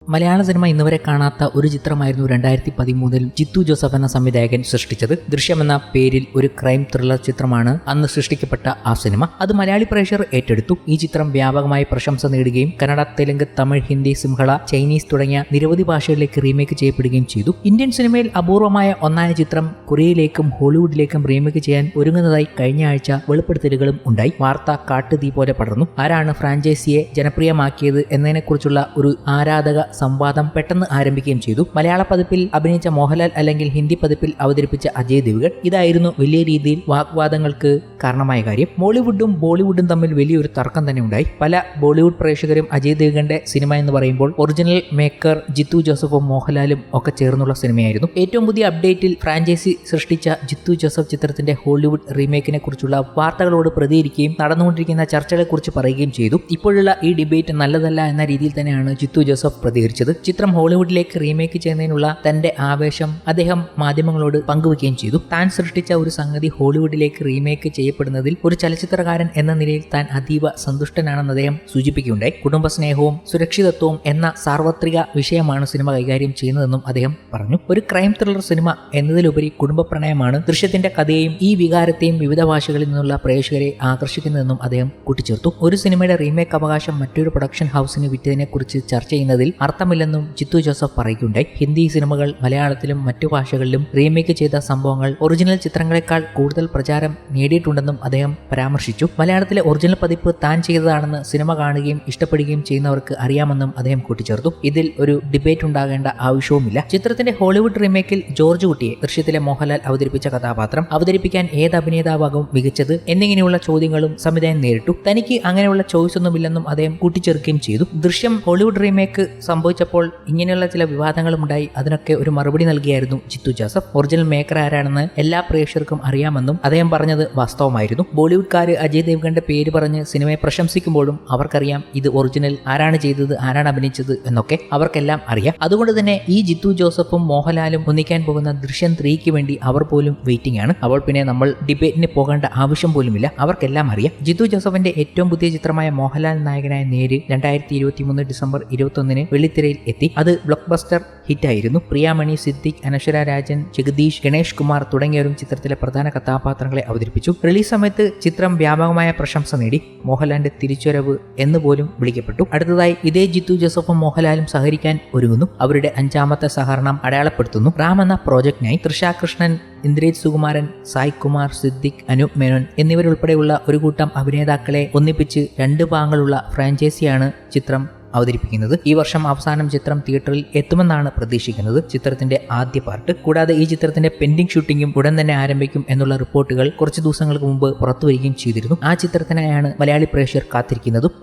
മലയാള cinema ഇന്നുവരെ കാണാത്ത ഒരു ചിത്രമായിരുന്നു 2013 ജിത്തു ജോസഫ് എന്ന സംവിധായകൻ സൃഷ്ടിച്ചത്. ദൃശ്യം എന്ന പേരിൽ ഒരു ക്രൈം ത്രില്ലർ ചിത്രമാണ് അന്ന് സൃഷ്ടിക്കപ്പെട്ട ആ സിനിമ. അത് മലയാളി പ്രേക്ഷകർ ഏറ്റെടുത്തു. ഈ ചിത്രം വ്യാപകമായി പ്രശംസ നേടുകയും കന്നഡ, തെലുങ്ക്, തമിഴ്, ഹിന്ദി, സിംഹള, ചൈനീസ് തുടങ്ങിയ നിരവധി ഭാഷകളിലേക്ക് റീമേക്ക് ചെയ്യപ്പെടുകയും ചെയ്തു. ഇന്ത്യൻ സിനിമയിൽ അപൂർവമായ ഒന്നായ ചിത്രം കൊറിയയിലേക്കും ഹോളിവുഡിലേക്കും റീമേക്ക് ചെയ്യാൻ ഒരുങ്ങുന്നതായി കഴിഞ്ഞ ആഴ്ച വെളിപ്പെടുത്തലുകളും ഉണ്ടായി. വാർത്ത കാട്ടുതീ പോലെ പടർന്നു. ആരാണ് ഫ്രാഞ്ചൈസിയെ ജനപ്രിയമാക്കിയത് എന്നതിനെക്കുറിച്ചുള്ള ഒരു ആരാധക സംവാദം പെട്ടെന്ന് ആരംഭിക്കുകയും ചെയ്തു. മലയാള പതിപ്പിൽ അഭിനയിച്ച മോഹൻലാൽ അല്ലെങ്കിൽ ഹിന്ദി പതിപ്പിൽ അവതരിപ്പിച്ച അജയ് ദേവ്ഗൺ. ഇതായിരുന്നു വലിയ രീതിയിൽ വാഗ്വാദങ്ങൾക്ക് കാരണമായ കാര്യം. മോളിവുഡും ബോളിവുഡും തമ്മിൽ വലിയൊരു തർക്കം തന്നെ ഉണ്ടായി. പല ബോളിവുഡ് പ്രേക്ഷകരും അജയ് ദേവ്ഗന്റെ സിനിമ എന്ന് പറയുമ്പോൾ ഒറിജിനൽ മേക്കർ ജിത്തു ജോസഫും മോഹൻലാലും ഒക്കെ ചേർന്നുള്ള സിനിമയായിരുന്നു. ഏറ്റവും പുതിയ അപ്ഡേറ്റിൽ ഫ്രാഞ്ചൈസി സൃഷ്ടിച്ച ജിത്തു ജോസഫ് ചിത്രത്തിന്റെ ഹോളിവുഡ് റീമേക്കിനെ കുറിച്ചുള്ള വാർത്തകളോട് പ്രതികരിക്കുകയും നടന്നുകൊണ്ടിരിക്കുന്ന ചർച്ചകളെക്കുറിച്ച് പറയുകയും ചെയ്തു. ഇപ്പോഴുള്ള ഈ ഡിബേറ്റ് നല്ലതല്ല എന്ന രീതിയിൽ തന്നെയാണ് ജിത്തു ജോസഫ് പ്രതികരിച്ചത്. ചിത്രം ഹോളിവുഡിലേക്ക് റീമേക്ക് ചെയ്യുന്നതിനുള്ള തന്റെ ആവേശം അദ്ദേഹം മാധ്യമങ്ങളോട് പങ്കുവയ്ക്കുകയും ചെയ്തു. താൻ സൃഷ്ടിച്ച ഒരു സംഗതി ഹോളിവുഡിലേക്ക് റീമേക്ക് ചെയ്യപ്പെടുന്നതിൽ ഒരു ചലച്ചിത്രകാരൻ എന്ന നിലയിൽ താൻ അതീവ സന്തുഷ്ടനാണെന്ന് അദ്ദേഹം സൂചിപ്പിക്കുകയുണ്ടായി. കുടുംബസ്നേഹവും സുരക്ഷിതത്വവും എന്ന സാർവത്രിക വിഷയമാണ് സിനിമ കൈകാര്യം ചെയ്യുന്നതെന്നും അദ്ദേഹം പറഞ്ഞു. ഒരു ക്രൈം ത്രില്ലർ സിനിമ എന്നതിലുപരി കുടുംബ പ്രണയമാണ് ദൃശ്യത്തിന്റെ കഥയെയും ഈ വികാരത്തെയും വിവിധ ഭാഷകളിൽ നിന്നുള്ള പ്രേക്ഷകരെ ആകർഷിക്കുന്നതെന്നും അദ്ദേഹം കൂട്ടിച്ചേർത്തു. ഒരു സിനിമയുടെ റീമേക്ക് അവകാശം മറ്റൊരു പ്രൊഡക്ഷൻ ഹൗസിന് വിറ്റതിനെ കുറിച്ച് ചർച്ച ചെയ്യുന്നതിൽ അർത്ഥമില്ലെന്നും ജിത്തു ജോസഫ് പറയുകയുണ്ടായി. ഹിന്ദി സിനിമകൾ മലയാളത്തിലും മറ്റു ഭാഷകളിലും റീമേക്ക് ചെയ്ത സംഭവങ്ങൾ ഒറിജിനൽ ചിത്രങ്ങളെക്കാൾ കൂടുതൽ പ്രചാരം നേടിയിട്ടുണ്ടെന്നും അദ്ദേഹം പരാമർശിച്ചു. മലയാളത്തിലെ ഒറിജിനൽ പതിപ്പ് താൻ ചെയ്തതാണെന്ന് സിനിമ കാണുകയും ഇഷ്ടപ്പെടുകയും ചെയ്യുന്നവർക്ക് അറിയാമെന്നും അദ്ദേഹം കൂട്ടിച്ചേർത്തു. ഇതിൽ ഒരു ഡിബേറ്റ് ഉണ്ടാകേണ്ട ആവശ്യവുമില്ല. ചിത്രത്തിന്റെ ഹോളിവുഡ് റീമേക്കിൽ ജോർജ് കുട്ടിയെ ദൃശ്യത്തിലെ മോഹൻലാൽ അവതരിപ്പിച്ച കഥാപാത്രം അവതരിപ്പിക്കാൻ ഏത് അഭിനേതാവാകും മികച്ചത് എന്നിങ്ങനെയുള്ള ചോദ്യങ്ങളും സംവിധായകൻ നേരിട്ടു. തനിക്ക് അങ്ങനെയുള്ള ചോയ്സ് ഒന്നുമില്ലെന്നും അദ്ദേഹം കൂട്ടിച്ചേർക്കുകയും ചെയ്തു. ദൃശ്യം ഹോളിവുഡ് റീമേക്ക് സംഭവിച്ചപ്പോൾ ഇങ്ങനെയുള്ള ചില വിവാദങ്ങളും ഉണ്ടായി. അതിനൊക്കെ ഒരു മറുപടി നൽകിയായിരുന്നു ജിത്തു ജോസഫ്. ഒറിജിനൽ മേക്കർ ആരാണെന്ന് എല്ലാ പ്രേക്ഷകർക്കും അറിയാമെന്നും അദ്ദേഹം പറഞ്ഞത് വാസ്തവമായിരുന്നു. ബോളിവുഡ്കാര് അജയ് ദേവ്ഗന്റെ പേര് പറഞ്ഞ് സിനിമയെ പ്രശംസിക്കുമ്പോഴും അവർക്കറിയാം ഇത് ഒറിജിനൽ ആരാണ് ചെയ്തത്, ആരാണ് അഭിനയിച്ചത് എന്നൊക്കെ അവർക്കെല്ലാം അറിയാം. അതുകൊണ്ട് തന്നെ ഈ ജിത്തു ജോസഫും മോഹൻലാലും ഒന്നിക്കാൻ പോകുന്ന ദൃശ്യം 3ക്ക് വേണ്ടി അവർ പോലും വെയിറ്റിംഗ് ആണ്. അപ്പോൾ പിന്നെ നമ്മൾ ഡിബേറ്റിന് പോകേണ്ട ആവശ്യം പോലുമില്ല. അവർക്കെല്ലാം അറിയാം. ജിത്തു ജോസഫിന്റെ ഏറ്റവും പുതിയ ചിത്രമായ മോഹൻലാൽ നായകനായ നേര് 2023 ഡിസംബർ 21 വെള്ളിത്തിരയിൽ എത്തി. അത് ബ്ലോക്ക് ബസ്റ്റർ ഹിറ്റായിരുന്നു. പ്രിയാമണി, സിദ്ദിഖ്, അനശ്വര രാജൻ, ജഗദീഷ്, ഗണേഷ് കുമാർ തുടങ്ങിയവരും ചിത്രത്തിലെ പ്രധാന കഥാപാത്രങ്ങളെ അവതരിപ്പിച്ചു. റിലീസ് സമയത്ത് ചിത്രം വ്യാപകമായ പ്രശംസ നേടി. മോഹൻലാലിന്റെ തിരിച്ചുവരവ് എന്ന് പോലും വിളിക്കപ്പെട്ടു. അടുത്തതായി ഇതേ ജിത്തു ജോസഫും മോഹൻലാലും സഹകരിക്കാൻ ഒരുങ്ങുന്നു. അവരുടെ 5ാമത്തെ സഹകരണം അടയാളപ്പെടുത്തുന്നു. റാം എന്ന പ്രോജക്റ്റിനായി തൃഷ കൃഷ്ണൻ, ഇന്ദ്രജിത് സുകുമാരൻ, സായ് കുമാർ, സിദ്ദിഖ്, അനൂപ് മേനോൻ എന്നിവരുൾപ്പെടെയുള്ള ഒരു കൂട്ടം അഭിനേതാക്കളെ ഒന്നിപ്പിച്ച് 2 ഭാഗങ്ങളുള്ള ഫ്രാഞ്ചൈസിയാണ് ചിത്രം അവതരിപ്പിക്കുന്നത്. ഈ വർഷം അവസാനം ചിത്രം തിയേറ്ററിൽ എത്തുമെന്നാണ് പ്രതീക്ഷിക്കുന്നത്. ചിത്രത്തിന്റെ ആദ്യ പാർട്ട്. കൂടാതെ ഈ ചിത്രത്തിന്റെ പെൻഡിംഗ് ഷൂട്ടിംഗും ഉടൻ തന്നെ ആരംഭിക്കും എന്നുള്ള റിപ്പോർട്ടുകൾ കുറച്ച് ദിവസങ്ങൾക്ക് മുമ്പ് പുറത്തുവരികയും ചെയ്തിരുന്നു. ആ ചിത്രത്തിനായാണ് മലയാളി പ്രേക്ഷകർ കാത്തിരിക്കുന്നതും.